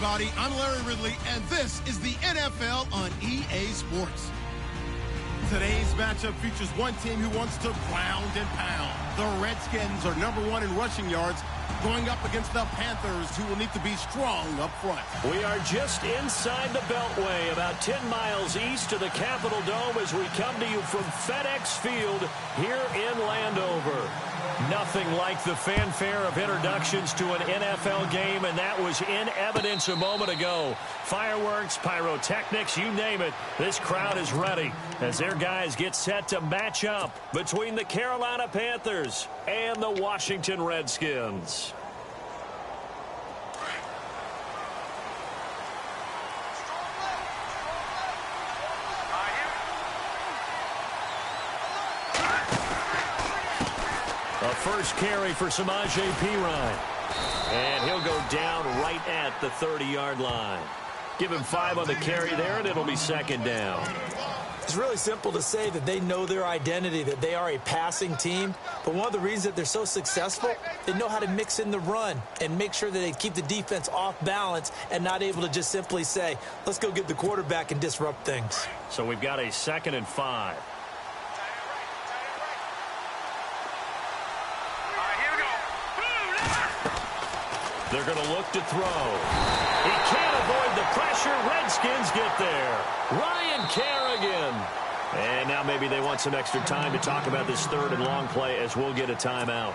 everybody. I'm Larry Ridley, and this is the NFL on EA Sports. Today's matchup features one team who wants to ground and pound. The Redskins are #1 in rushing yards, going up against the Panthers, who will need to be strong up front. We are just inside the Beltway, about 10 miles east of the Capitol Dome as we come to you from FedEx Field here in Landover. Nothing like the fanfare of introductions to an NFL game, and that was in evidence a moment ago. Fireworks, pyrotechnics, you name it. This crowd is ready as their guys get set to match up between the Carolina Panthers and the Washington Redskins. A first carry for Samaje Perine. And he'll go down right at the 30-yard line. Give him 5 on the carry there, and it'll be second down. It's really simple to say that they know their identity, that they are a passing team. But one of the reasons that they're so successful, they know how to mix in the run and make sure that they keep the defense off balance and not able to just simply say, let's go get the quarterback and disrupt things. So we've got a 2nd and 5. They're going to look to throw. He can't avoid the pressure. Redskins get there. Ryan Kerrigan. And now maybe they want some extra time to talk about this 3rd and long play as we'll get a timeout.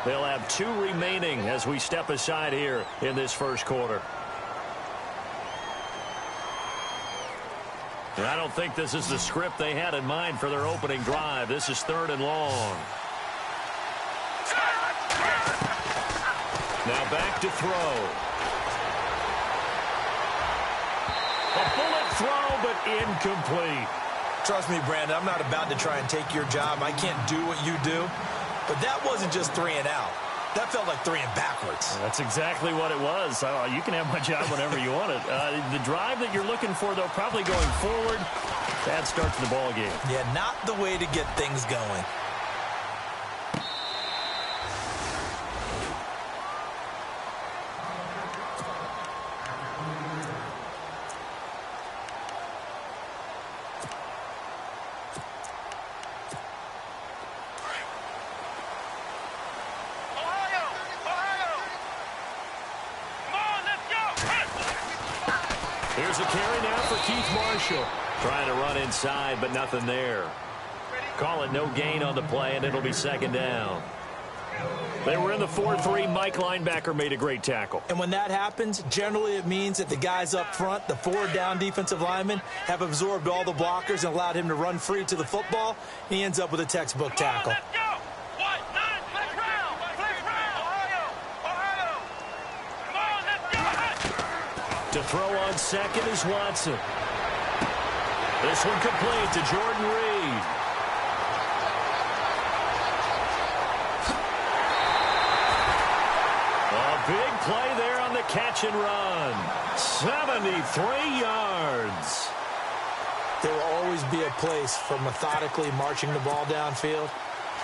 They'll have 2 remaining as we step aside here in this first quarter. And I don't think this is the script they had in mind for their opening drive. This is 3rd and long. Now back to throw. A bullet throw, but incomplete. Trust me, Brandon, I'm not about to try and take your job. I can't do what you do. But that wasn't just 3 and out. That felt like 3 and backwards. That's exactly what it was. You can have my job whenever you want it. The drive that you're looking for, though, probably going forward, bad start to the ball game. Yeah, not the way to get things going. Here's a carry now for Keith Marshall. Trying to run inside, but nothing there. Call it no gain on the play, and it'll be 2nd down. They were in the 4-3. Mike linebacker made a great tackle. And when that happens, generally it means that the guys up front, the 4 down defensive linemen, have absorbed all the blockers and allowed him to run free to the football. He ends up with a textbook tackle. To throw on 2nd is Watson. This one complete to Jordan Reed. A big play there on the catch and run. 73 yards. There will always be a place for methodically marching the ball downfield.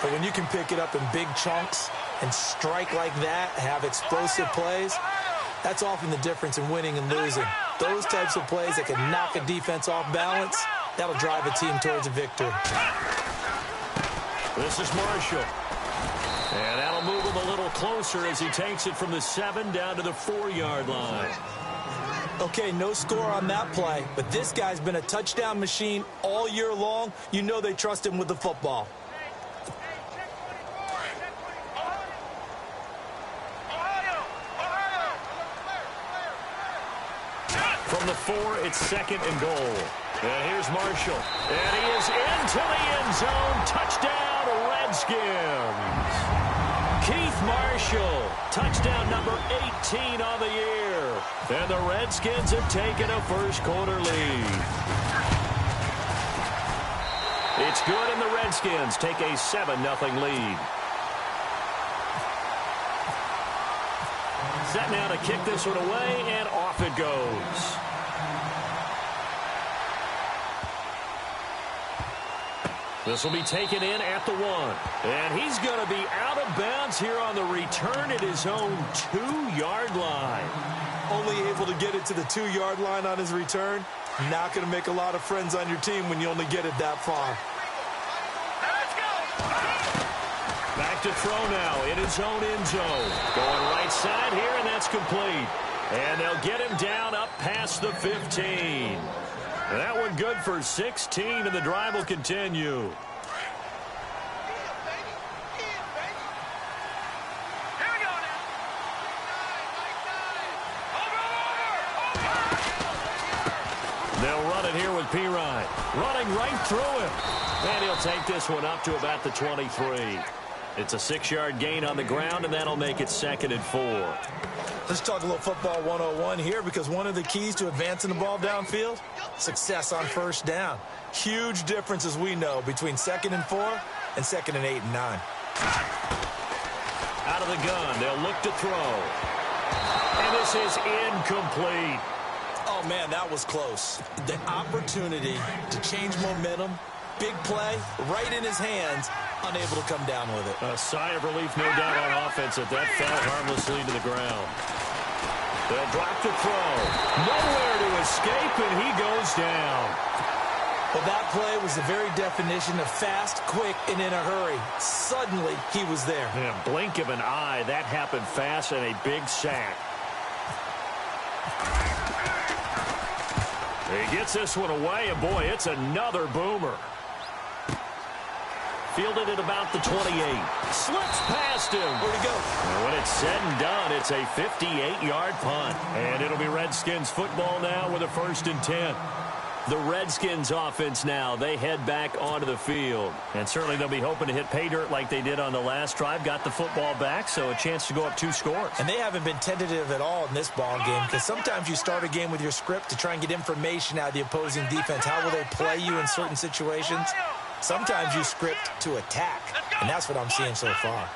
But when you can pick it up in big chunks and strike like that, have explosive plays, that's often the difference in winning and losing. Those types of plays that can knock a defense off balance, that'll drive a team towards a victory. This is Marshall. And that'll move him a little closer as he takes it from the 7 down to the 4-yard line. Okay, no score on that play, but this guy's been a touchdown machine all year long. You know they trust him with the football. From the 4, it's 2nd and goal. And here's Marshall. And he is into the end zone. Touchdown, Redskins. Keith Marshall, touchdown number 18 on the year. And the Redskins have taken a first quarter lead. It's good, and the Redskins take a 7-0 lead. Set now to kick this one away, and off it goes. This will be taken in at the 1. And he's going to be out of bounds here on the return at his own 2-yard line. only able to get it to the 2-yard line on his return. Not going to make a lot of friends on your team when you only get it that far. Back to throw now in his own end zone. Going right side here, and that's complete. And they'll get him down up past the 15. That one good for 16, and the drive will continue. They'll run it here with Pirine. Running right through him. And he'll take this one up to about the 23. It's a 6-yard gain on the ground, and that'll make it 2nd and 4. Let's talk a little football 101 here, because one of the keys to advancing the ball downfield, success on first down. Huge difference, as we know, between 2nd and 4 and 2nd and 8 and 9. Out of the gun, they'll look to throw. And this is incomplete. Oh, man, that was close. The opportunity to change momentum, big play, right in his hands, unable to come down with it. A sigh of relief, no doubt, on offense that fell harmlessly to the ground. They'll drop the throw. Nowhere to escape, and he goes down. Well, that play was the very definition of fast, quick, and in a hurry. Suddenly, he was there. In a blink of an eye, that happened fast, and a big sack. He gets this one away, and boy, it's another boomer. Fielded at about the 28. Slips past him. Where'd he go? And when it's said and done, it's a 58-yard punt. And it'll be Redskins football now with a 1st and 10. The Redskins offense now, they head back onto the field. And certainly they'll be hoping to hit pay dirt like they did on the last drive. Got the football back, so a chance to go up 2 scores. And they haven't been tentative at all in this ball game, because sometimes you start a game with your script to try and get information out of the opposing defense. How will they play you in certain situations? Sometimes you script to attack, and that's what I'm seeing so far.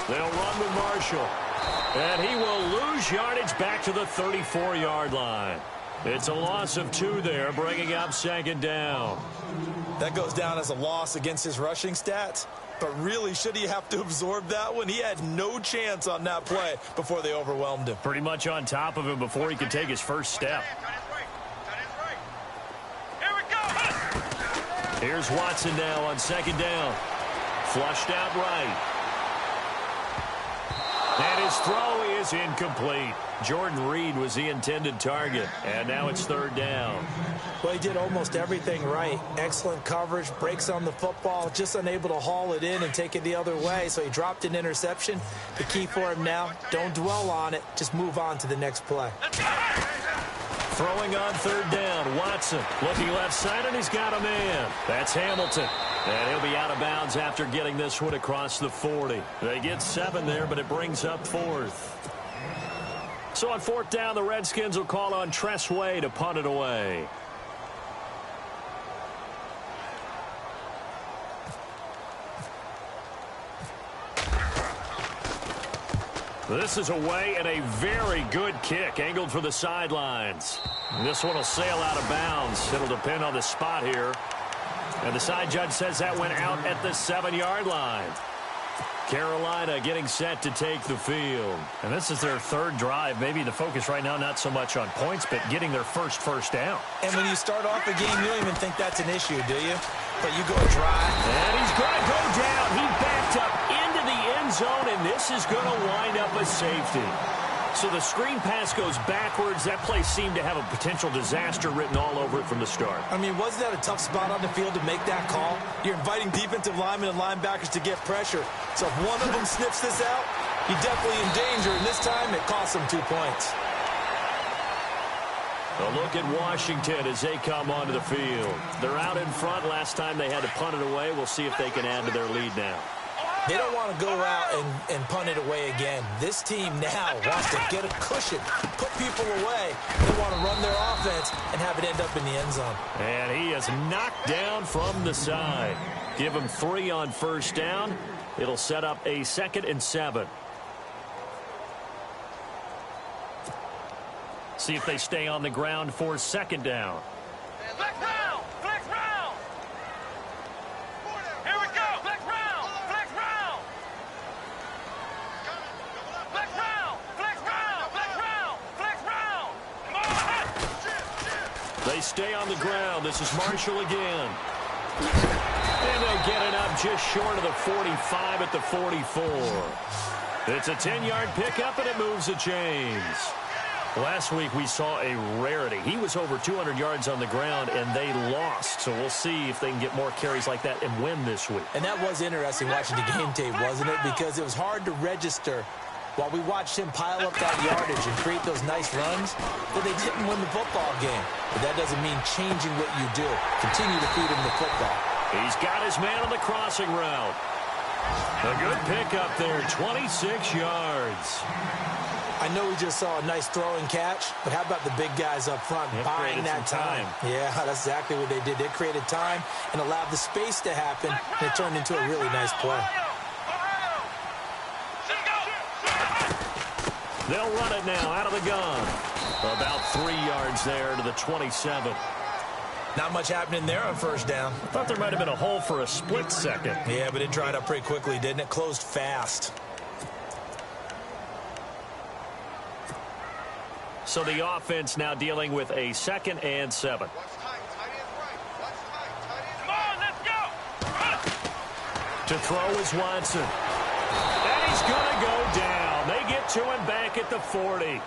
They'll run with Marshall. And he will lose yardage back to the 34-yard line. It's a loss of 2 there, bringing up 2nd down. That goes down as a loss against his rushing stats. But really, should he have to absorb that one? He had no chance on that play before they overwhelmed him. Pretty much on top of him before he could take his first step. Here's Watson now on 2nd down. Flushed out right. And his throw is incomplete. Jordan Reed was the intended target. And now it's 3rd down. Well, he did almost everything right. Excellent coverage, breaks on the football, just unable to haul it in and take it the other way. So he dropped an interception. The key for him now, don't dwell on it. Just move on to the next play. Throwing on 3rd down, Watson looking left side, and he's got a man. That's Hamilton. And he'll be out of bounds after getting this one across the 40. They get 7 there, but it brings up 4th. So on 4th down, the Redskins will call on Tress Way to punt it away. This is away, and a very good kick angled for the sidelines. This one will sail out of bounds. It'll depend on the spot here. And the side judge says that went out at the 7-yard line. Carolina getting set to take the field. And this is their 3rd drive. Maybe the focus right now not so much on points, but getting their first down. And when you start off a game, you don't even think that's an issue, do you? But you go a drive. And he's going to go down. He backed up into the end zone, and this is going to wind up a safety. So the screen pass goes backwards. That play seemed to have a potential disaster written all over it from the start. I mean, wasn't that a tough spot on the field to make that call? You're inviting defensive linemen and linebackers to get pressure. So if one of them sniffs this out, you're definitely in danger. And this time, it costs them 2 points. A look at Washington as they come onto the field. They're out in front. Last time they had to punt it away. We'll see if they can add to their lead now. They don't want to go out and punt it away again. This team now wants to get a cushion, put people away. They want to run their offense and have it end up in the end zone. And he is knocked down from the side. Give him 3 on 1st down. It'll set up a 2nd and 7. See if they stay on the ground for 2nd down. Flex round! Flex round! Here we go! Flex round! Flex round! they stay on the ground. This is Marshall again. And they'll get it up just short of the 45 at the 44. It's a 10-yard pickup, and it moves the chains. Last week we saw a rarity. He was over 200 yards on the ground, and they lost. So we'll see if they can get more carries like that and win this week. And that was interesting watching the game tape, wasn't it? Because it was hard to register while we watched him pile up that yardage and create those nice runs, that they didn't win the football game. But that doesn't mean changing what you do. Continue to feed him the football. He's got his man on the crossing route. A good pickup there, 26 yards. I know we just saw a nice throw and catch, but how about the big guys up front buying that time? Yeah, that's exactly what they did. They created time and allowed the space to happen, and it turned into a really nice play. They'll run it now out of the gun. About 3 yards there to the 27. Not much happening there on first down. I thought there might have been a hole for a split second. Yeah, but it dried up pretty quickly, didn't it? Closed fast. So the offense now dealing with a 2nd and 7. Come on, let's go. To throw is Watson. And he's going to go down. They get to him back at the 40.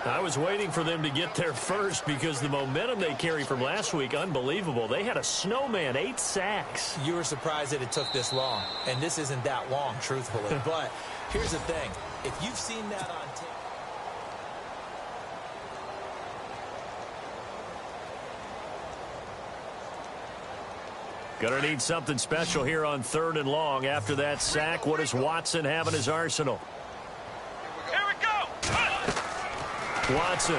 I was waiting for them to get there first because the momentum they carry from last week, unbelievable. They had a snowman, 8 sacks. You were surprised that it took this long, and this isn't that long, truthfully. But here's the thing. If you've seen that on tape, Gonna need something special here on 3rd and long. After that sack, what does Watson have in his arsenal? Here we go. Watson.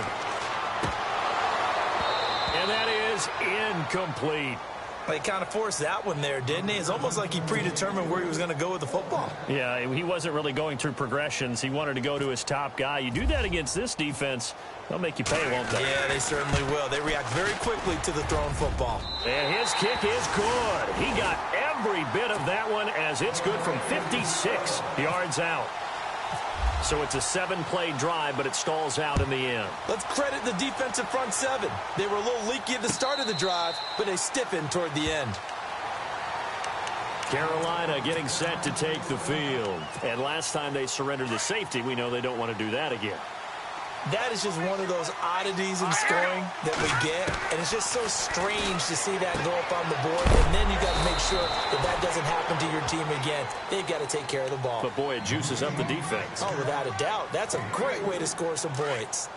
And that is incomplete. he kind of forced that one there, didn't he? It's almost like he predetermined where he was going to go with the football. Yeah, he wasn't really going through progressions. He wanted to go to his top guy. You do that against this defense, they'll make you pay, won't they? Yeah, they certainly will. They react very quickly to the thrown football. And his kick is good. He got every bit of that one as it's good from 56 yards out. So it's a 7-play drive, but it stalls out in the end. Let's credit the defensive front seven. They were a little leaky at the start of the drive, but they stiffened toward the end. Carolina getting set to take the field. And last time they surrendered the safety, we know they don't want to do that again. That is just one of those oddities in scoring that we get, and it's just so strange to see that go up on the board, and then you got to make sure that that doesn't happen to your team again. They've got to take care of the ball. But, boy, it juices up the defense. Oh, without a doubt. That's a great way to score some points.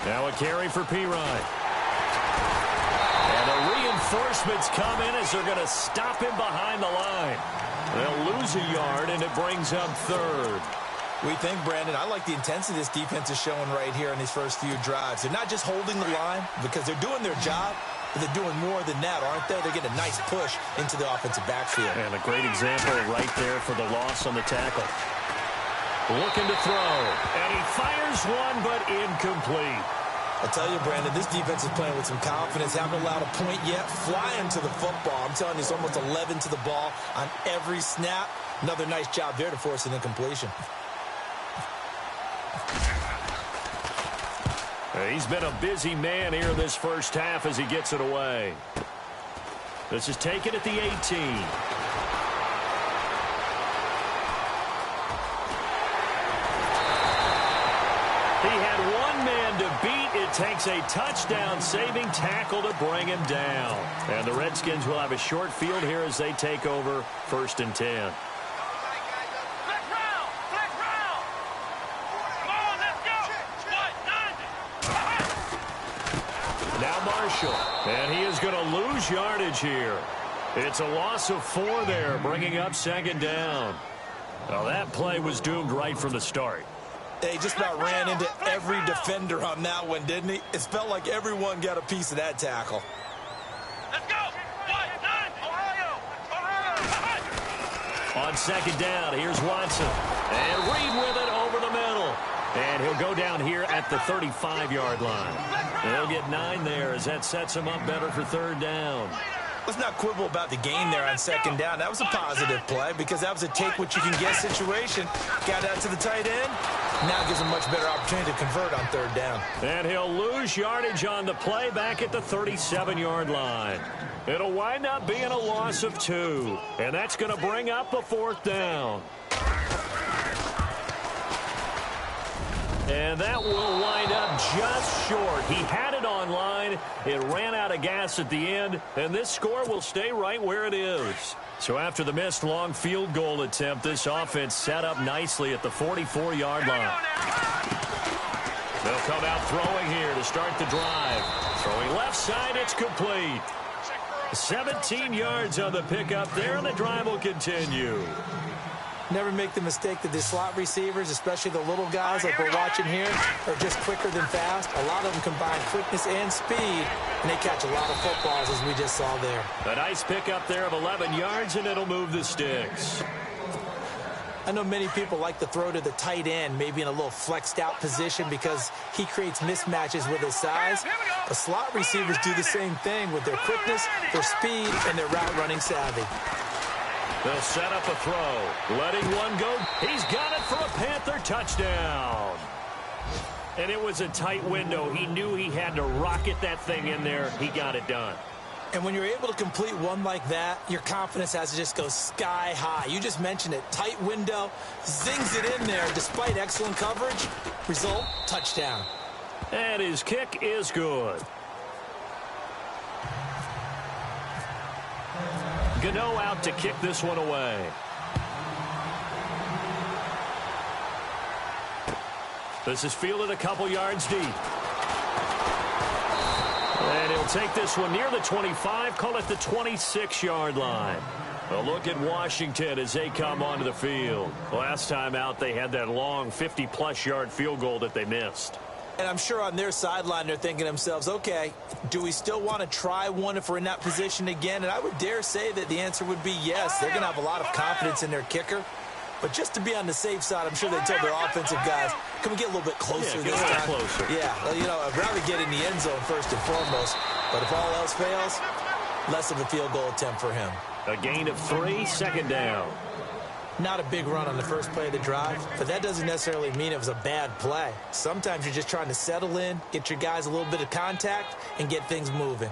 Now a carry for Pirine. And the reinforcements come in as they're going to stop him behind the line. They'll lose a yard, and it brings up third. We think, Brandon, I like the intensity this defense is showing right here in these first few drives. They're not just holding the line because they're doing their job, but they're doing more than that, aren't they? They're getting a nice push into the offensive backfield. And a great example right there for the loss on the tackle. Looking to throw, and he fires one, but incomplete. I tell you, Brandon, this defense is playing with some confidence. Haven't allowed a point yet. Flying to the football. I'm telling you, it's almost 11 to the ball on every snap. Another nice job there to force an incompletion. He's been a busy man here this first half as he gets it away. This is taken at the 18. He had one man to beat. It takes a touchdown-saving tackle to bring him down. And the Redskins will have a short field here as they take over 1st and 10. Now Marshall, and he is going to lose yardage here. It's a loss of 4 there, bringing up 2nd down. Well, that play was doomed right from the start. He just about ran into every defender on that one, didn't he? It felt like everyone got a piece of that tackle. Let's go! Ohio! On 2nd down, here's Watson. And Reed with it over the middle. And he'll go down here at the 35-yard line. They'll get 9 there as that sets him up better for 3rd down. Let's not quibble about the gain there on second down. That was a positive play because that was a take-what-you-can-get situation. Got out to the tight end. Now gives him a much better opportunity to convert on third down. And he'll lose yardage on the play back at the 37-yard line. It'll wind up being a loss of 2. And that's going to bring up a fourth down. And that will wind up just short. He had it on line. It ran out of gas at the end. And this score will stay right where it is. So after the missed long field goal attempt, this offense set up nicely at the 44-yard line. They'll come out throwing here to start the drive. Throwing left side, it's complete. 17 yards on the pickup there, and the drive will continue. Never make the mistake that the slot receivers, especially the little guys like we're watching here, are just quicker than fast. A lot of them combine quickness and speed, and they catch a lot of footballs, as we just saw there. A nice pickup there of 11 yards, and it'll move the sticks. I know many people like to throw to the tight end, maybe in a little flexed out position because he creates mismatches with his size. The slot receivers do the same thing with their quickness, their speed, and their route running savvy. They'll set up a throw. Letting one go. He's got it for a Panther touchdown. And it was a tight window. He knew he had to rocket that thing in there. He got it done. And when you're able to complete one like that, your confidence has to just go sky high. You just mentioned it. Tight window, zings it in there despite excellent coverage. Result, touchdown. And his kick is good. Gano out to kick this one away. This is fielded a couple yards deep. And he'll take this one near the 25, call it the 26-yard line. A look at Washington as they come onto the field. Last time out, they had that long 50-plus yard field goal that they missed. And I'm sure on their sideline they're thinking to themselves, okay, do we still want to try one if we're in that position again? And I would dare say that the answer would be yes. They're going to have a lot of confidence in their kicker. But just to be on the safe side, I'm sure they told their offensive guys, can we get a little bit closer this time? Closer. Yeah, well, you know, I'd rather get in the end zone first and foremost. But if all else fails, less of a field goal attempt for him. A gain of 3, second down. Not a big run on the first play of the drive, but that doesn't necessarily mean it was a bad play. Sometimes you're just trying to settle in, get your guys a little bit of contact, and get things moving.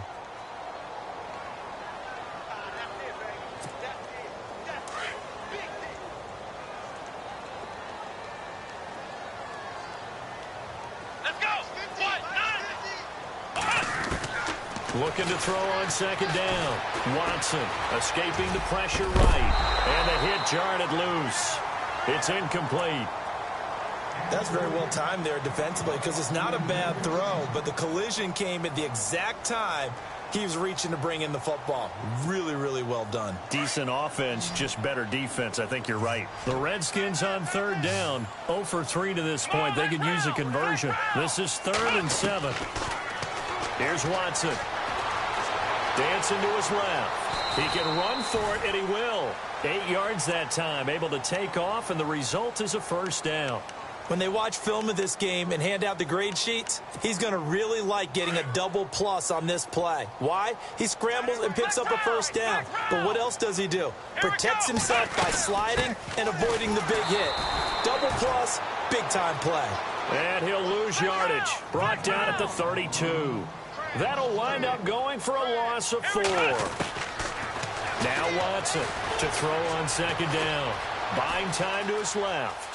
Looking to throw on second down. Watson escaping the pressure right. And the hit jarred loose. It's incomplete. That's very well timed there defensively because it's not a bad throw, but the collision came at the exact time he was reaching to bring in the football. Really, really well done. Decent offense, just better defense. I think you're right. The Redskins on third down. 0 for 3 to this point. They could use a conversion. This is 3rd and 7. Here's Watson. Dancing to his left. He can run for it, and he will. 8 yards that time, able to take off, and the result is a first down. When they watch film of this game and hand out the grade sheets, he's going to really like getting a double plus on this play. Why? He scrambles and picks up a first down. But what else does he do? Protects himself by sliding and avoiding the big hit. Double plus, big-time play. And he'll lose yardage. Brought down at the 32. That'll wind up going for a loss of 4. Now Watson to throw on second down. Buying time to his left.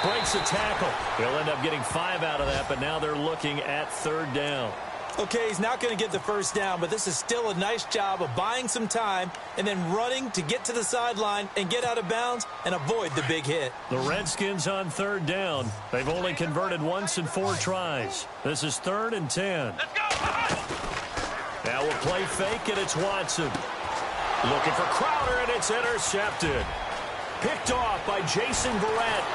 Breaks a tackle. He'll end up getting 5 out of that, but now they're looking at third down. Okay, he's not going to get the first down, but this is still a nice job of buying some time and then running to get to the sideline and get out of bounds and avoid the big hit. The Redskins on third down. They've only converted once in 4 tries. This is 3rd and 10. Let's go! Now we'll play fake, and it's Watson. Looking for Crowder, and it's intercepted. Picked off by Jason Verrett.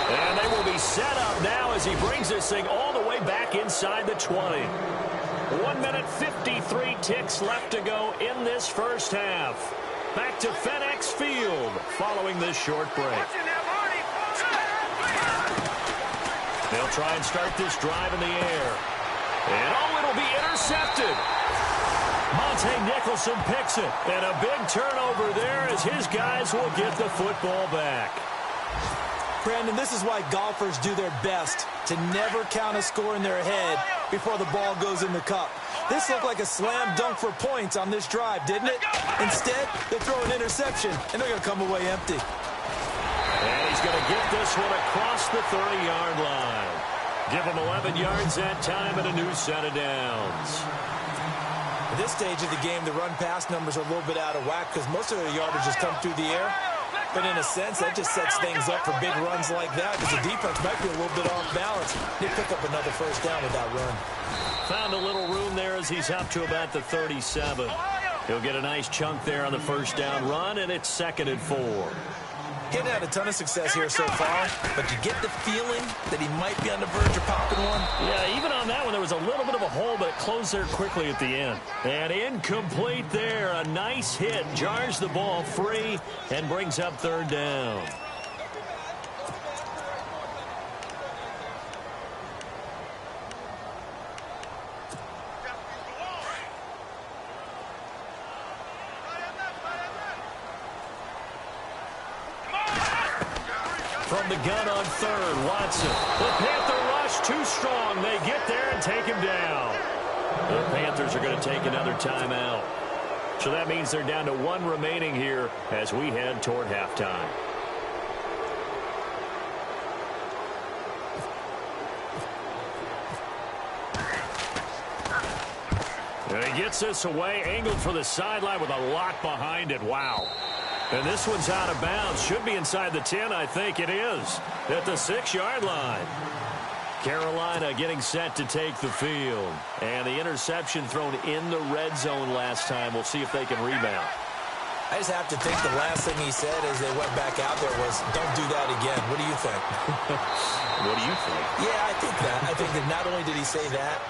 And they will be set up now as he brings this thing all the way back inside the 20. 1 minute 53 ticks left to go in this first half. Back to FedEx Field following this short break. They'll try and start this drive in the air. And it'll be intercepted. Nicholson picks it. And a big turnover there as his guys will get the football back. Brandon, this is why golfers do their best to never count a score in their head before the ball goes in the cup. This looked like a slam dunk for points on this drive, didn't it? Instead, they throw an interception, and they're going to come away empty. And he's going to get this one across the 30-yard line. Give him 11 yards that time and a new set of downs. At this stage of the game, the run-pass numbers are a little bit out of whack because most of their yardage has come through the air. But in a sense, that just sets things up for big runs like that because the defense might be a little bit off balance. They pick up another first down with that run. Found a little room there as he's up to about the 37. He'll get a nice chunk there on the first down run, and it's 2nd and 4. Getting had a ton of success here so far, but you get the feeling that he might be on the verge of popping one. Yeah, even on that one, there was a little bit of a hole, but it closed there quickly at the end. And incomplete there. A nice hit. Jars the ball free and brings up 3rd down. From the gun on 3rd, Watson. The Panther rush too strong. They get there and take him down. The Panthers are going to take another timeout. So that means they're down to 1 remaining here as we head toward halftime. And he gets this away, angled for the sideline with a lot behind it. Wow. And this one's out of bounds. Should be inside the 10, I think it is. At the 6-yard line. Carolina getting set to take the field. And the interception thrown in the red zone last time. We'll see if they can rebound. I just have to think the last thing he said as they went back out there was, don't do that again. What do you think? What do you think? Yeah, I think that. I think that not only did he say that,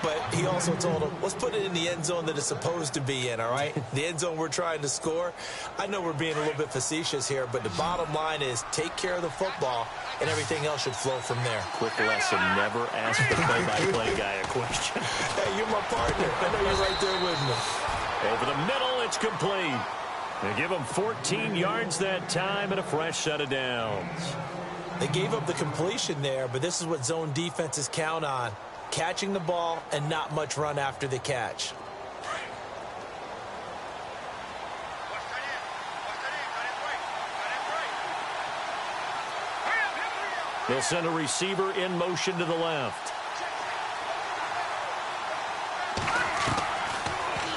but he also told him, let's put it in the end zone that it's supposed to be in, all right? The end zone we're trying to score. I know we're being a little bit facetious here, but the bottom line is take care of the football, and everything else should flow from there. Quick lesson, never ask the play-by-play guy a question. Hey, you're my partner. I know you're right there with me. Over the middle, it's complete. They give him 14 yards that time and a fresh set of downs. They gave up the completion there, but this is what zone defenses count on. Catching the ball and not much run after the catch. They'll send a receiver in motion to the left.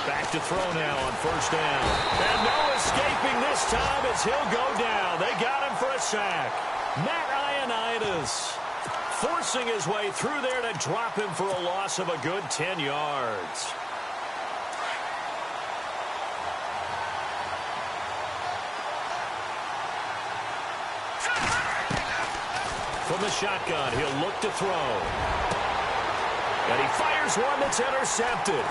Back to throw now on 1st down. And no escaping this time as he'll go down. They got him for a sack. Matt Ioannidis forcing his way through there to drop him for a loss of a good 10 yards. From the shotgun, he'll look to throw. And he fires one that's intercepted.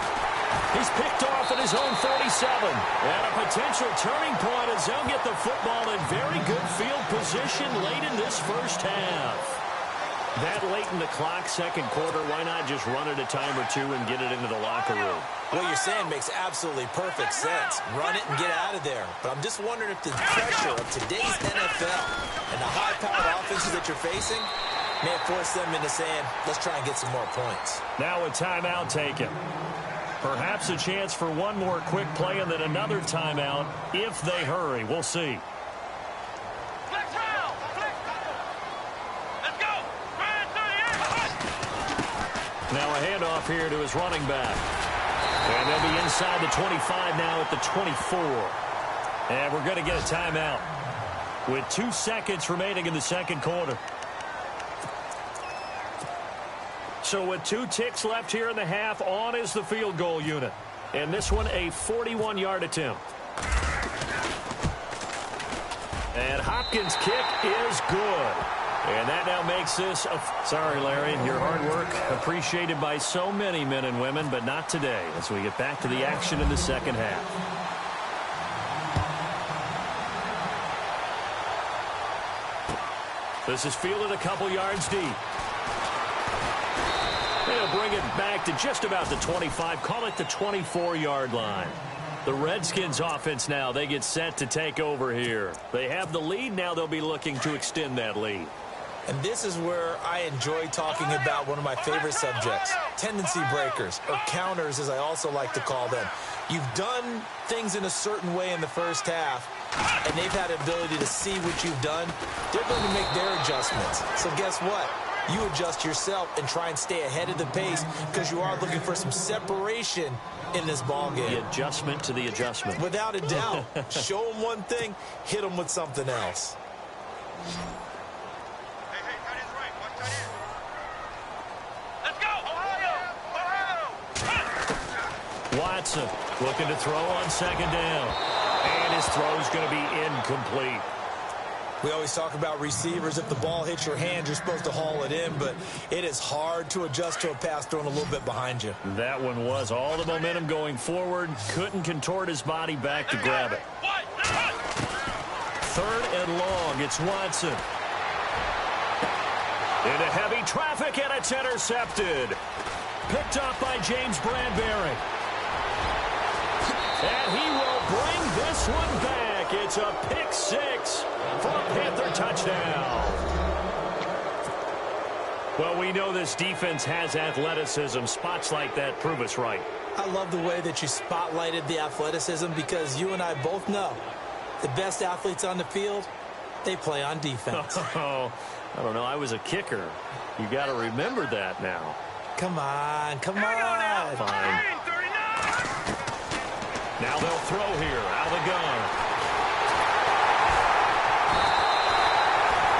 He's picked off at his own 47. And a potential turning point as they'll get the football in very good field position late in this first half. That late in the clock, 2nd quarter, why not just run it a time or two and get it into the locker room? What you're saying makes absolutely perfect sense. Run it and get out of there. But I'm just wondering if the pressure of today's NFL and the high-powered offenses that you're facing may have forced them into saying, let's try and get some more points. Now a timeout taken. Perhaps a chance for one more quick play and then another timeout if they hurry. We'll see. Now a handoff here to his running back. And they'll be inside the 25 now at the 24. And we're going to get a timeout with 2 seconds remaining in the 2nd quarter. So with 2 ticks left here in the half, on is the field goal unit. And this one a 41-yard attempt. And Hopkins' kick is good. And that now makes this sorry, Larry, your hard work appreciated by so many men and women, but not today as we get back to the action in the 2nd half. This is fielded a couple yards deep. He'll bring it back to just about the 25, call it the 24-yard line. The Redskins offense now, they get set to take over here. They have the lead, now they'll be looking to extend that lead. And this is where I enjoy talking about one of my favorite subjects, tendency breakers, or counters as I also like to call them. You've done things in a certain way in the first half, and they've had the ability to see what you've done. They're going to make their adjustments. So guess what? You adjust yourself and try and stay ahead of the pace because you are looking for some separation in this ball game. The adjustment to the adjustment. Without a doubt. Show them one thing, hit them with something else. Watson looking to throw on second down. And his throw is going to be incomplete. We always talk about receivers. If the ball hits your hand, you're supposed to haul it in, but it is hard to adjust to a pass thrown a little bit behind you. That one was all the momentum going forward. Couldn't contort his body back to grab it. Third and long. It's Watson. Into heavy traffic, and it's intercepted. Picked up by James Bradbury. And he will bring this one back. It's a pick six for a Panther touchdown. Well, we know this defense has athleticism. Spots like that prove us right. I love the way that you spotlighted the athleticism because you and I both know the best athletes on the field, they play on defense. Oh, I don't know. I was a kicker. You got to remember that now. Come on, come on. Fine. Now they'll throw here out of the gun.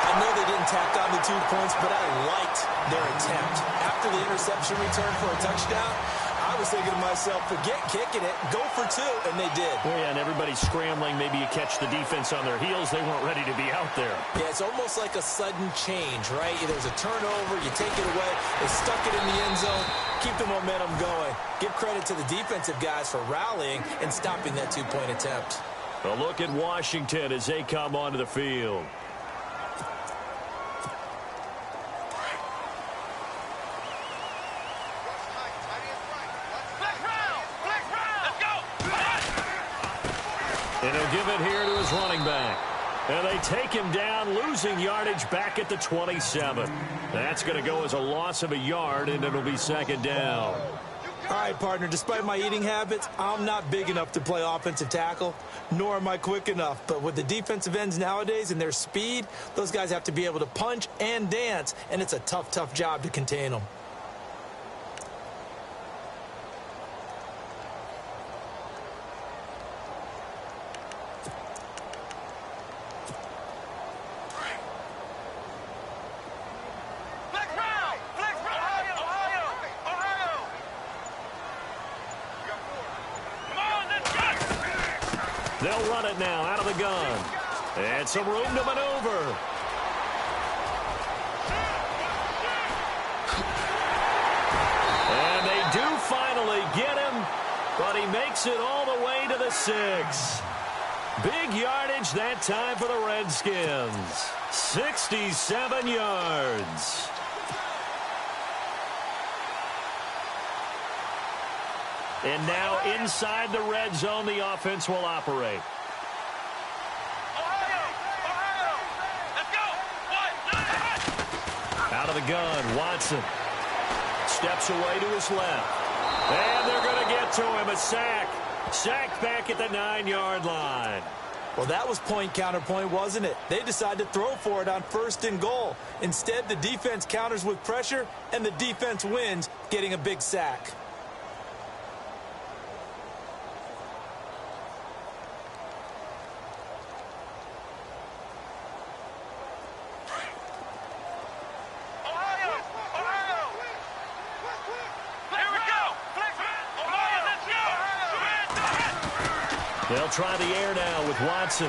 I know they didn't tack on the 2 points, but I liked their attempt. After the interception return for a touchdown, I was thinking to myself, forget kicking it, go for 2, and they did. Well, yeah, and everybody's scrambling. Maybe you catch the defense on their heels. They weren't ready to be out there. Yeah, it's almost like a sudden change, right? There's a turnover, you take it away, they stuck it in the end zone, keep the momentum going. Give credit to the defensive guys for rallying and stopping that 2-point attempt. A look at Washington as they come onto the field. And he'll give it here to his running back. And they take him down, losing yardage back at the 27. That's going to go as a loss of a yard, and it'll be second down. All right, partner, despite my eating habits, I'm not big enough to play offensive tackle, nor am I quick enough. But with the defensive ends nowadays and their speed, those guys have to be able to punch and dance, and it's a tough, tough job to contain them. They'll run it now out of the gun. And some room to maneuver. And they do finally get him, but he makes it all the way to the 6. Big yardage that time for the Redskins. 67 yards. And now inside the red zone, the offense will operate. Out of the gun, Watson steps away to his left. And they're going to get to him, a sack. Sacked back at the 9-yard line. Well, that was point counterpoint, wasn't it? They decided to throw for it on 1st and goal. Instead, the defense counters with pressure, and the defense wins, getting a big sack. They'll try the air now with Watson.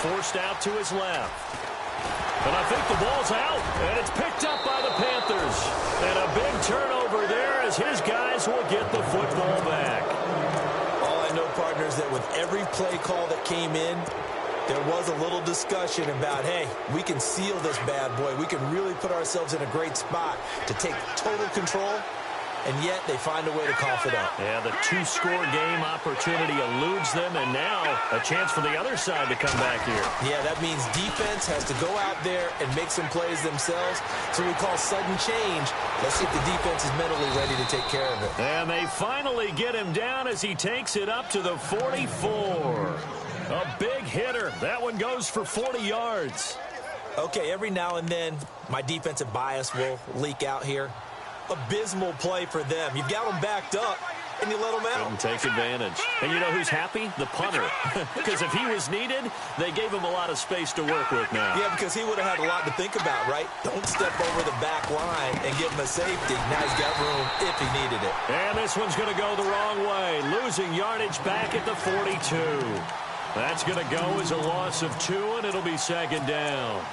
Forced out to his left. And I think the ball's out, and it's picked up by the Panthers. And a big turnover there as his guys will get the football back. All I know, partner, is that with every play call that came in, There was a little discussion about, hey, we can seal this bad boy. We can really put ourselves in a great spot to take total control, and yet they find a way to cough it up. Yeah, the two-score game opportunity eludes them, and now a chance for the other side to come back here. Yeah, that means defense has to go out there and make some plays themselves. So we call sudden change. Let's see if the defense is mentally ready to take care of it. And they finally get him down as he takes it up to the 44. A big hitter. That one goes for 40 yards. Okay, every now and then, my defensive bias will leak out here. Abysmal play for them. You've got them backed up, and you let them out. Couldn't take advantage. And you know who's happy? The punter. Because if he was needed, they gave him a lot of space to work with now. Yeah, because he would have had a lot to think about, right? Don't step over the back line and give him a safety. Now he's got room if he needed it. And this one's going to go the wrong way. Losing yardage back at the 42. That's going to go as a loss of 2, and it'll be second down.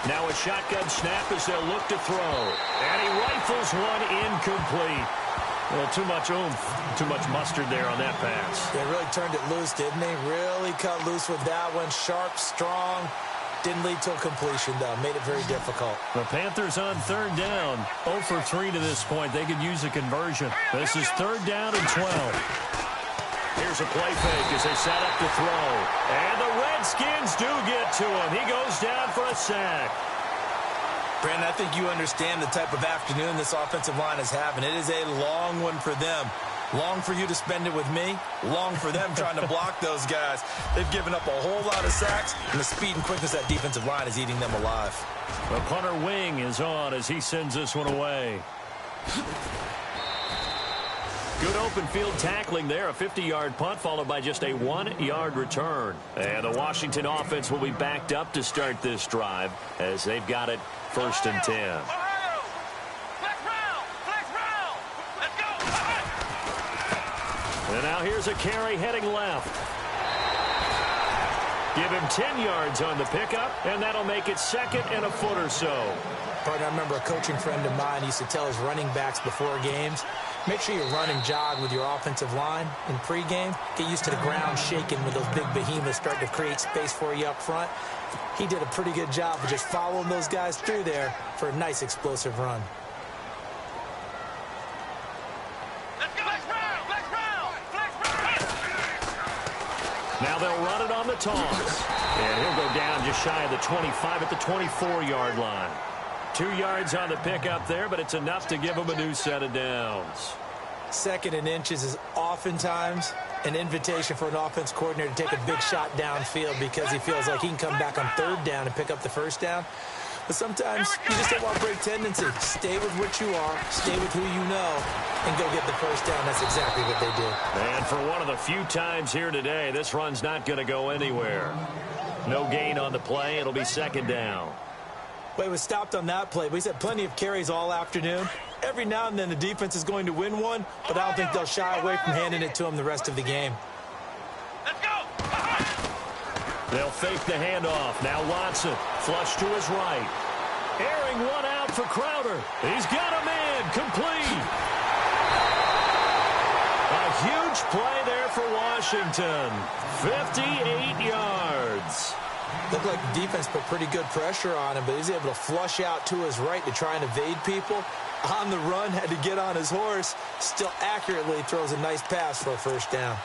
Now a shotgun snap as they'll look to throw. And he rifles one incomplete. Well, too much oomph, too much mustard there on that pass. They really turned it loose, didn't they? Really cut loose with that one. Sharp, strong. Didn't lead to a completion, though. Made it very difficult. The Panthers on third down. 0 for 3 to this point. They could use a conversion. This is third down and 12. Here's a play fake as they set up to throw. And the Redskins do get to him. He goes down for a sack. Brandon, I think you understand the type of afternoon this offensive line is having. It is a long one for them. Long for you to spend it with me. Long for them trying to block those guys. They've given up a whole lot of sacks, and the speed and quickness of that defensive line is eating them alive. The punter wing is on as he sends this one away. Good open field tackling there. A 50-yard punt followed by just a 1-yard return. And the Washington offense will be backed up to start this drive as they've got it first and 10. Ohio! Flex round! Flex round! Let's go! And now here's a carry heading left. Give him 10 yards on the pickup, and that'll make it second and a foot or so. Partner, I remember a coaching friend of mine used to tell his running backs before games, make sure you run and jog with your offensive line in pregame. Get used to the ground shaking with those big behemoths starting to create space for you up front. He did a pretty good job of just following those guys through there for a nice explosive run. Let's go! Flex round! Flex round! Flex round! Now they'll run it on the toss. And he'll go down just shy of the 25 at the 24-yard line. 2 yards on the pickup there, but it's enough to give him a new set of downs. Second and inches is oftentimes an invitation for an offense coordinator to take a big shot downfield because he feels like he can come back on third down and pick up the first down. But sometimes you just don't want to break tendency. Stay with what you are, stay with who you know, and go get the first down. That's exactly what they did. And for one of the few times here today, this run's not going to go anywhere. No gain on the play. It'll be second down. Well, he was stopped on that play, but he's had plenty of carries all afternoon. Every now and then the defense is going to win one, but I don't think they'll shy away from handing it to him the rest of the game. Let's go! They'll fake the handoff. Now Watson, flush to his right. Airing one out for Crowder. He's got a man, complete. A huge play there for Washington. 58 yards. Looked like the defense put pretty good pressure on him, but he's able to flush out to his right to try and evade people. On the run, had to get on his horse. Still accurately throws a nice pass for a first down.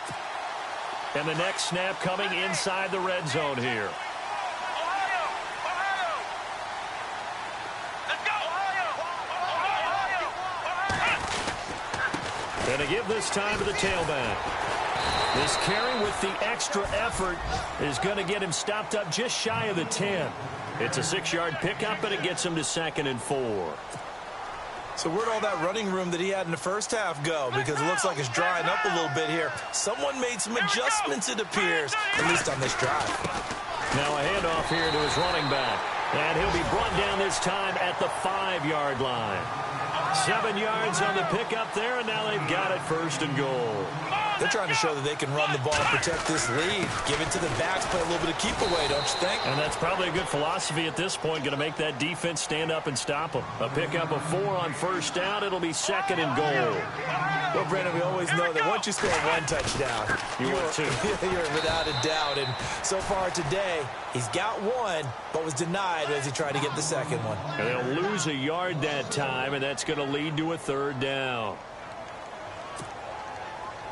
And the next snap coming inside the red zone here. Ohio! Ohio! Let's go! Ohio! Ohio! And to give this time to the tailback. This carry with the extra effort is going to get him stopped up just shy of the 10. It's a 6-yard pickup, and it gets him to second and 4. So where'd all that running room that he had in the first half go? Because it looks like it's drying up a little bit here. Someone made some adjustments, it appears, at least on this drive. Now a handoff here to his running back. And he'll be brought down this time at the 5-yard line. 7 yards on the pickup there, and now they've got it first and goal. They're trying to show that they can run the ball and protect this lead. Give it to the backs, play a little bit of keep away, don't you think? And that's probably a good philosophy at this point. Going to make that defense stand up and stop them. A pickup of 4 on first down. It'll be 2nd and goal. Well, Brandon, we always know that once you score 1 touchdown, you're 2. You're without a doubt. And so far today, he's got 1, but was denied as he tried to get the 2nd one. And they'll lose a yard that time, and that's going to lead to a 3rd down.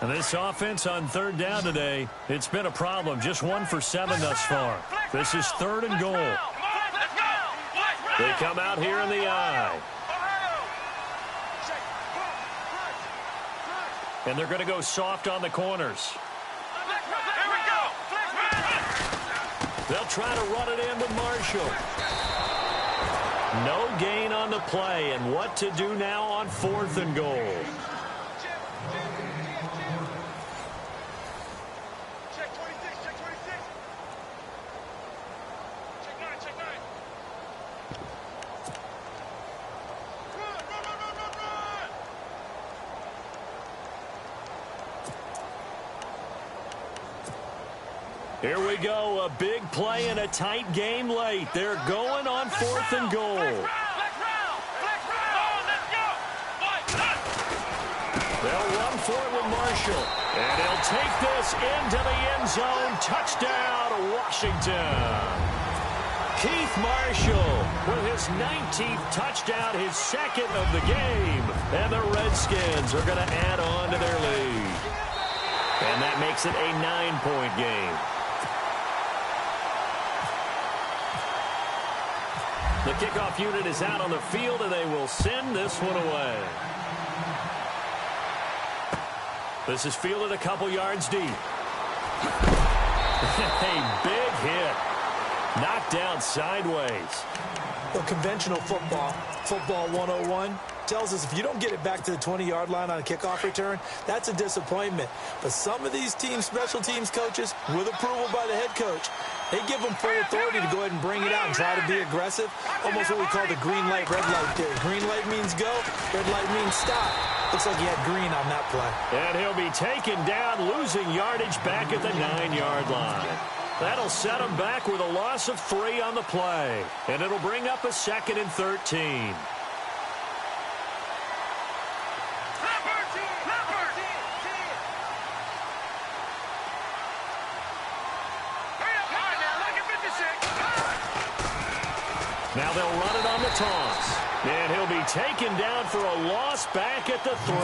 And this offense on 3rd down today, it's been a problem. Just 1 for 7 thus far. This is 3rd and goal. They come out here in the I. And they're going to go soft on the corners. They'll try to run it in with Marshall. No gain on the play, and what to do now on 4th and goal. Here we go, a big play in a tight game late. They're going on 4th and goal. They'll run for it with Marshall. And he'll take this into the end zone. Touchdown, Washington. Keith Marshall with his 19th touchdown, his 2nd of the game. And the Redskins are going to add on to their lead. And that makes it a 9-point game. The kickoff unit is out on the field, and they will send this one away. This is fielded a couple yards deep. A big hit. Knocked down sideways. Well, conventional football 101, tells us if you don't get it back to the 20-yard line on a kickoff return, that's a disappointment. But some of these teams, special teams coaches, with approval by the head coach, they give them full authority to go ahead and bring it out and try to be aggressive. Almost what we call the green light, red light theory. Green light means go, red light means stop. Looks like he had green on that play. And he'll be taken down, losing yardage back at the 9-yard line. That'll set him back with a loss of 3 on the play. And it'll bring up a 2nd and 13. Now they'll run it on the toss. And he'll be taken down for a loss back at the 3.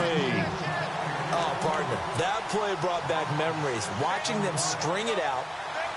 Oh, partner, that play brought back memories. Watching them string it out,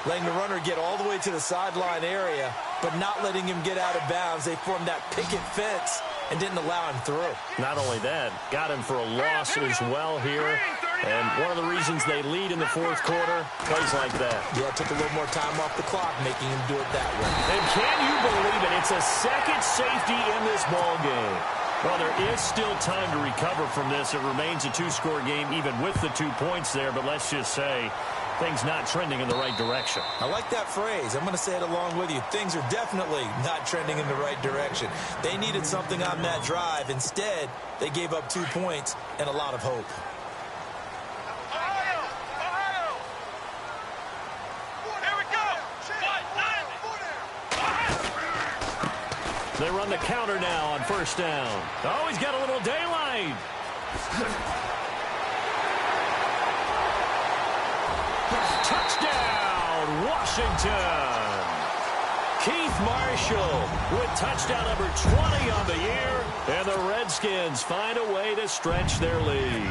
letting the runner get all the way to the sideline area, but not letting him get out of bounds. They formed that picket fence and didn't allow him through. Not only that, got him for a loss as well here. And one of the reasons they lead in the 4th quarter, plays like that. Yeah, it took a little more time off the clock, making him do it that way. And can you believe it? It's a 2nd safety in this ball game. Well, there is still time to recover from this. It remains a 2-score game, even with the 2 points there. But let's just say things not trending in the right direction. I like that phrase. I'm going to say it along with you. Things are definitely not trending in the right direction. They needed something on that drive. Instead, they gave up 2 points and a lot of hope. They run the counter now on 1st down. Oh, he's got a little daylight. Touchdown, Washington. Keith Marshall with touchdown number 20 on the year. And the Redskins find a way to stretch their lead.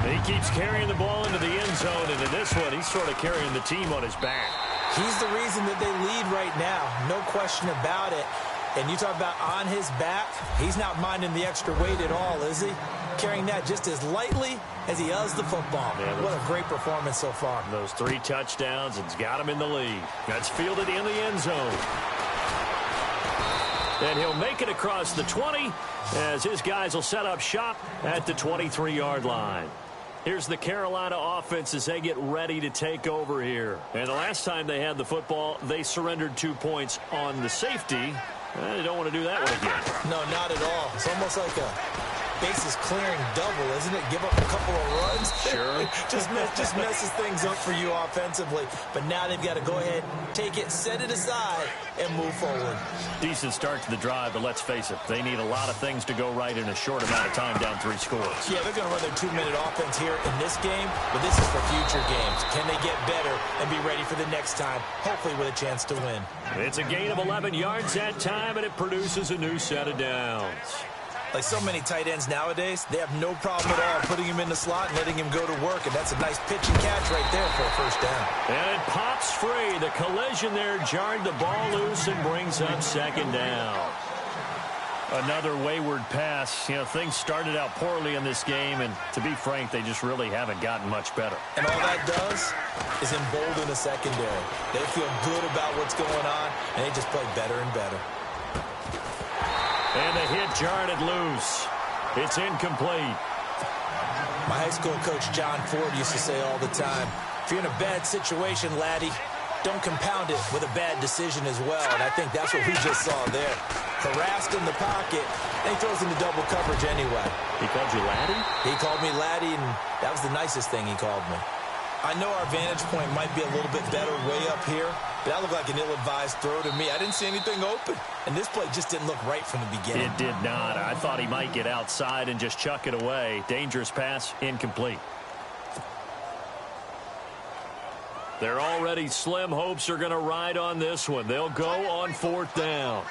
He keeps carrying the ball into the end zone, and in this one, he's sort of carrying the team on his back. He's the reason that they lead right now. No question about it. And you talk about on his back, he's not minding the extra weight at all, is he? Carrying that just as lightly as he does the football. Yeah, what a great performance so far. Those 3 touchdowns, it's got him in the lead. That's fielded in the end zone. And he'll make it across the 20 as his guys will set up shop at the 23-yard line. Here's the Carolina offense as they get ready to take over here. And the last time they had the football, they surrendered 2 points on the safety. They don't want to do that one again. No, not at all. It's almost like bases clearing double, isn't it? Give up a couple of runs. Sure. just messes things up for you offensively. But now they've got to go ahead, take it, set it aside, and move forward. Decent start to the drive, but let's face it, they need a lot of things to go right in a short amount of time down 3 scores. Yeah, they're going to run their 2-minute offense here in this game, but this is for future games. Can they get better and be ready for the next time, hopefully with a chance to win? It's a gain of 11 yards that time, and it produces a new set of downs. Like so many tight ends nowadays, they have no problem at all putting him in the slot and letting him go to work, and that's a nice pitch and catch right there for a first down. And it pops free. The collision there jarred the ball loose and brings up second down. Another wayward pass. You know, things started out poorly in this game, and to be frank, they just really haven't gotten much better. And all that does is embolden the secondary. They feel good about what's going on, and they just play better and better. And the hit jarred it loose. It's incomplete. My high school coach, John Ford, used to say all the time, if you're in a bad situation, laddie, don't compound it with a bad decision as well. And I think that's what we just saw there. Harassed in the pocket, and he throws into double coverage anyway. He called you laddie? He called me laddie, and that was the nicest thing he called me. I know our vantage point might be a little bit better way up here, but that looked like an ill-advised throw to me. I didn't see anything open, and this play just didn't look right from the beginning. It did not. I thought he might get outside and just chuck it away. Dangerous pass, incomplete. Their already slim hopes are going to ride on this one. They'll go on 4th down.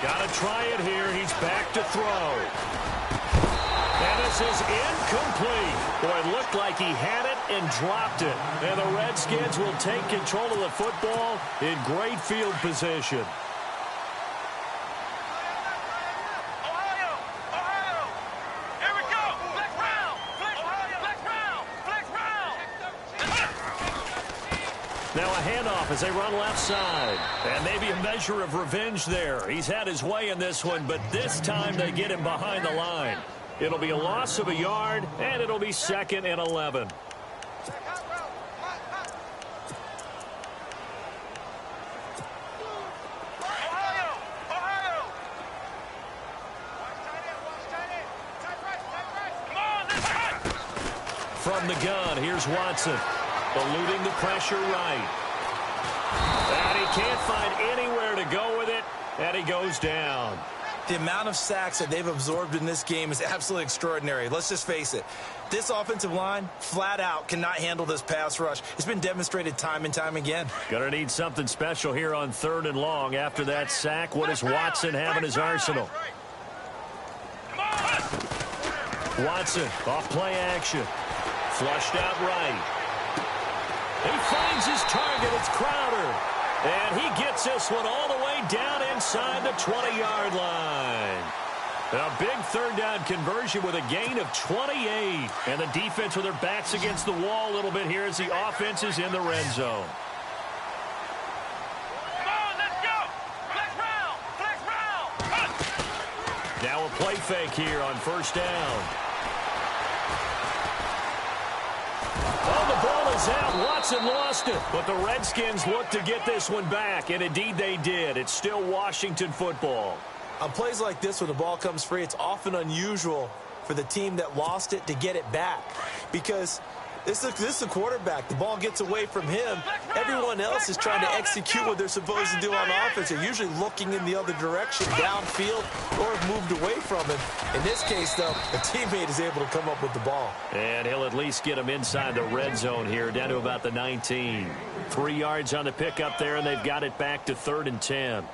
Got to try it here. He's back to throw. And this is incomplete. Boy, it looked like he had it and dropped it. And the Redskins will take control of the football in great field position. Here we go. Flex round. Flex round. Now a handoff as they run left side. And maybe a measure of revenge there. He's had his way in this one, but this time they get him behind the line. It'll be a loss of a yard, and it'll be 2nd and 11. From the gun, here's Watson. Eluding the pressure right. And he can't find anywhere to go with it, and he goes down. The amount of sacks that they've absorbed in this game is absolutely extraordinary. Let's just face it. This offensive line, flat out, cannot handle this pass rush. It's been demonstrated time and time again. Gonna need something special here on 3rd and long. After that sack, what does Watson have in his arsenal? Watson, off play action. Flushed out right. He finds his target. It's Crowder. And he gets this one all the way down inside the 20-yard line. A big 3rd down conversion with a gain of 28. And the defense with their backs against the wall a little bit here as the offense is in the red zone. Come on, let's go. Flex round. Now a play fake here on 1st down. Oh, the ball is out. Watson lost it. But the Redskins look to get this one back, and indeed they did. It's still Washington football. On plays like this where the ball comes free, it's often unusual for the team that lost it to get it back. Because this is the quarterback. The ball gets away from him. Everyone else is trying to execute what they're supposed to do on offense. They're usually looking in the other direction, downfield, or have moved away from him. In this case, though, a teammate is able to come up with the ball. And he'll at least get him inside the red zone here, down to about the 19. 3 yards on the pickup there, and they've got it back to 3rd and 10.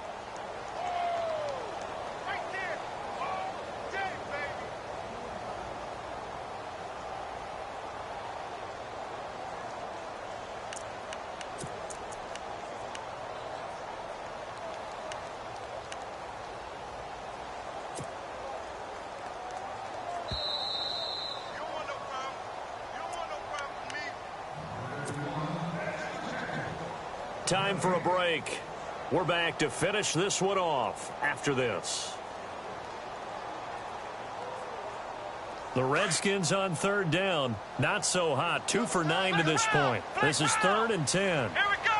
Time for a break. We're back to finish this one off after this. The Redskins on 3rd down. Not so hot. 2 for 9 to this point. This is 3rd and 10. Here we go.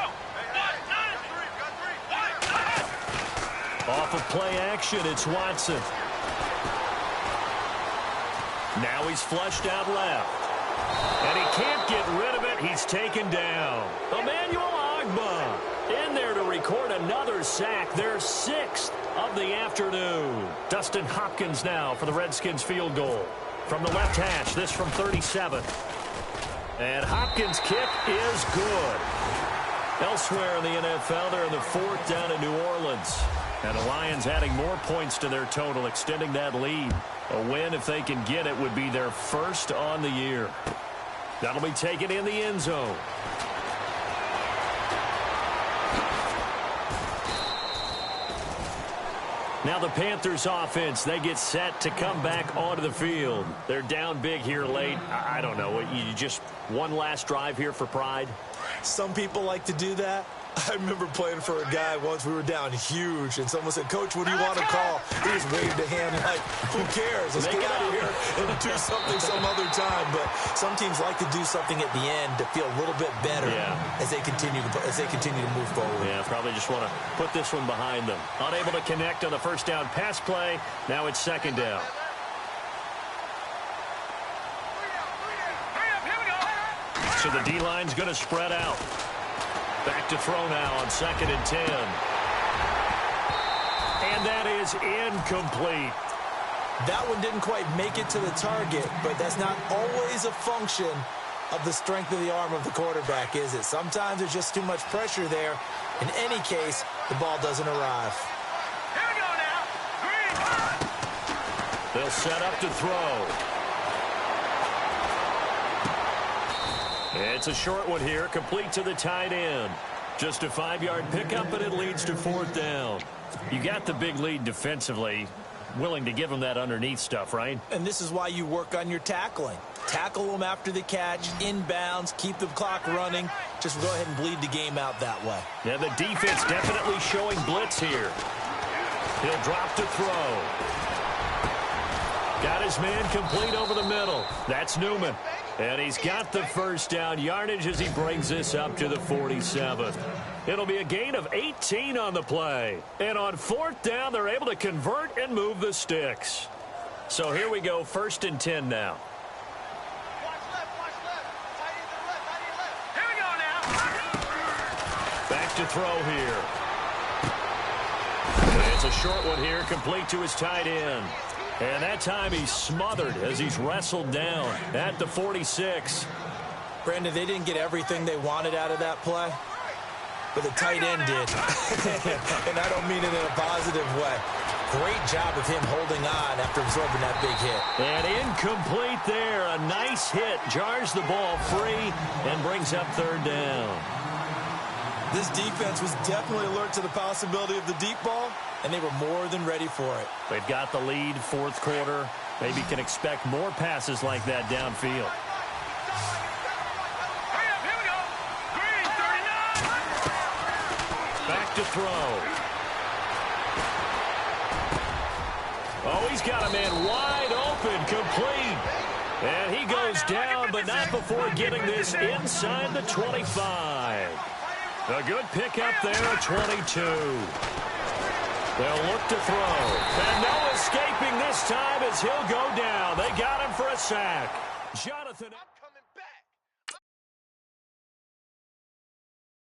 Off of play action, it's Watson. Now he's flushed out left. And he can't get rid of it. He's taken down. Emmanuel Ogbah in there to record another sack. Their 6th of the afternoon. Dustin Hopkins now for the Redskins field goal. From the left hash, this from 37. And Hopkins' kick is good. Elsewhere in the NFL, they're in the 4th down in New Orleans. And the Lions adding more points to their total, extending that lead. A win, if they can get it, would be their 1st on the year. That'll be taken in the end zone. Now the Panthers offense, they get set to come back onto the field. They're down big here late. I don't know. You just one last drive here for pride? Some people like to do that. I remember playing for a guy once. We were down huge, and someone said, "Coach, what do you want to call?" He just waved a hand like, "Who cares? Let's get out of here and do something some other time." But some teams like to do something at the end to feel a little bit better as they continue to move forward. Yeah, probably just want to put this one behind them. Unable to connect on the first down pass play. Now it's 2nd down. So the D-line's going to spread out. Back to throw now on 2nd and 10. And that is incomplete. That one didn't quite make it to the target, but that's not always a function of the strength of the arm of the quarterback, is it? Sometimes there's just too much pressure there. In any case, the ball doesn't arrive. Here we go now. Green. They'll set up to throw. It's a short one here, complete to the tight end. Just a 5-yard pickup, and it leads to 4th down. You got the big lead defensively. Willing to give them that underneath stuff, right? And this is why you work on your tackling. Tackle them after the catch, inbounds, keep the clock running. Just go ahead and bleed the game out that way. Yeah, the defense definitely showing blitz here. He'll drop to throw. Got his man complete over the middle. That's Newman. And he's got the 1st down yardage as he brings this up to the 47. It'll be a gain of 18 on the play. And on 4th down, they're able to convert and move the sticks. So here we go, 1st and 10 now. Here we go now. Back to throw here. And it's a short one here, complete to his tight end. And that time he's smothered as he's wrestled down at the 46. Brandon, they didn't get everything they wanted out of that play, but the tight end did. And I don't mean it in a positive way. Great job of him holding on after absorbing that big hit. And incomplete there. A nice hit. Jars the ball free and brings up 3rd down. This defense was definitely alert to the possibility of the deep ball, and they were more than ready for it. They've got the lead, 4th quarter. Maybe can expect more passes like that downfield. Here we go. Green, 39. Back to throw. Oh, he's got a man wide open, complete. And he goes down, but not before getting this inside the 25. A good pickup there at 22. They'll look to throw. And no escaping this time as he'll go down. They got him for a sack. Jonathan.